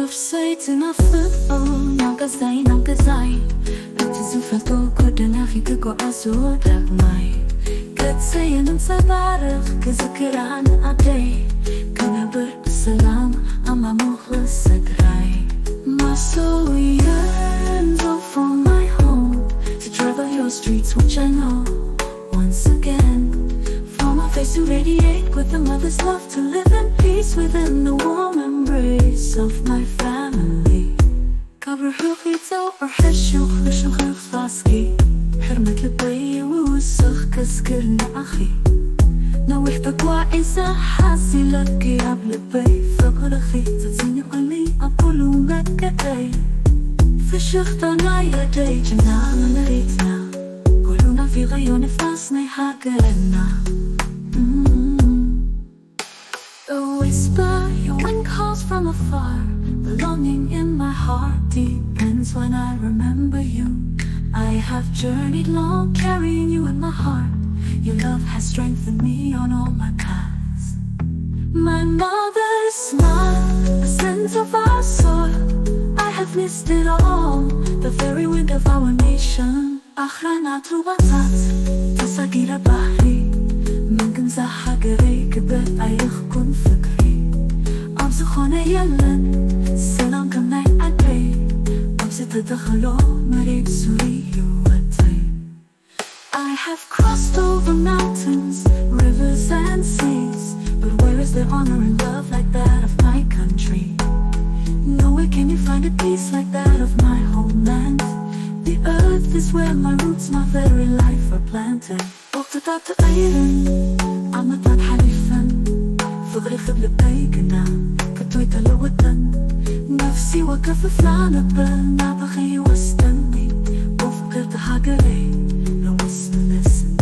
نفسيت نفضل ناقصي ناقصي بتزفلتو كود ناخيك وأسود أغماي كتسي ننسى بعرف كذكر عن أدي كنا بالسلام أما مخلص سكراي My soul yearns from my home to travel your streets which I know once again. For my face to radiate with a mother's love to live in peace within the warm embrace of my family. Cover حوقيته وحشو خلشو خفاسكي حرمة لبي ووسخ كسكرنا أخي نوح بقوى إذا حاسي لك يا بلبي فقر أخي تتسيني قلي أقولو مكتي في شختنا يدي جنانا مريتنا كلنا في غيون فاسني حاجرنا A whisper, your wind calls from afar. The longing in my heart deepens when I remember you. I have journeyed long, carrying you in my heart. Your love has strengthened me on all my paths. My mother's smile, the scent of our soil. I have missed it all, the very wind of our nation. أخرنات وطات تساقير بحري من كنزة حقري كبت أيخكن فكري أمس خونة يلن سلام كم ناي أدري أمس تدخلو مريك سوري يوتي I have crossed over mountains, rivers and seas. But where is there honor and love like that of my country? Nowhere can you find a peace like that of my homeland. The earth is where my roots, my very life are planted. وقتطعت أيضا عمطت حليفا فغري خبل بيقنا كتويت الوطن نفسي وقف فلانا بلنا بخي واستني وفكرت حقري لو اسمنسني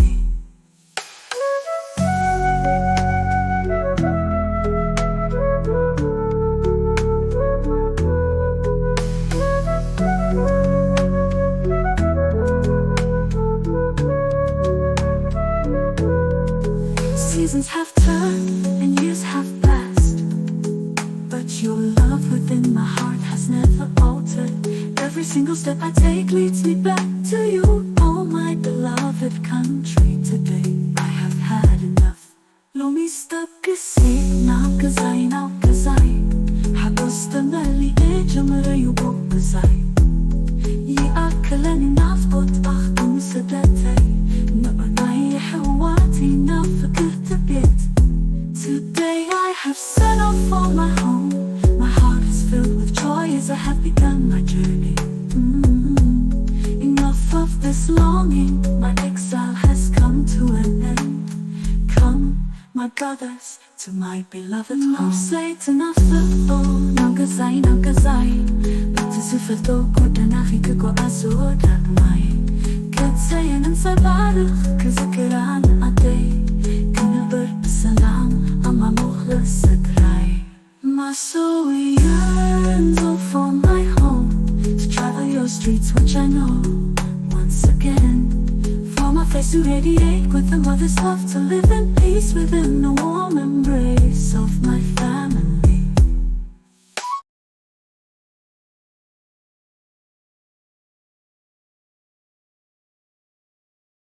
Seasons have turned and years have passed, but your love within my heart has never altered. Every single step I take leads me back to you, oh my beloved country. Today I have had enough. لو مستقسي ناقزاي ناقزاي حبستملي اجمري وبوبزاي يأكلني نفضت أخدم سدتي نقناي حواتي نفكرت بيت. Today I have set off for my home. My heart is filled with joy as I have begun my journey. Enough of this longing, my exile has come to an end. Come, my brothers, to my beloved home. Say to nafto, nangazai, nangazai. Batizufato, kudanaki, kuko azuodak mai. Katsay and sabarach, kazakaran ade. Kanabar salam, ama mukhlas sakrai. My soul yearns for my home, to travel your streets which I know once again. For my face to radiate with a mother's love, to live in peace within the warm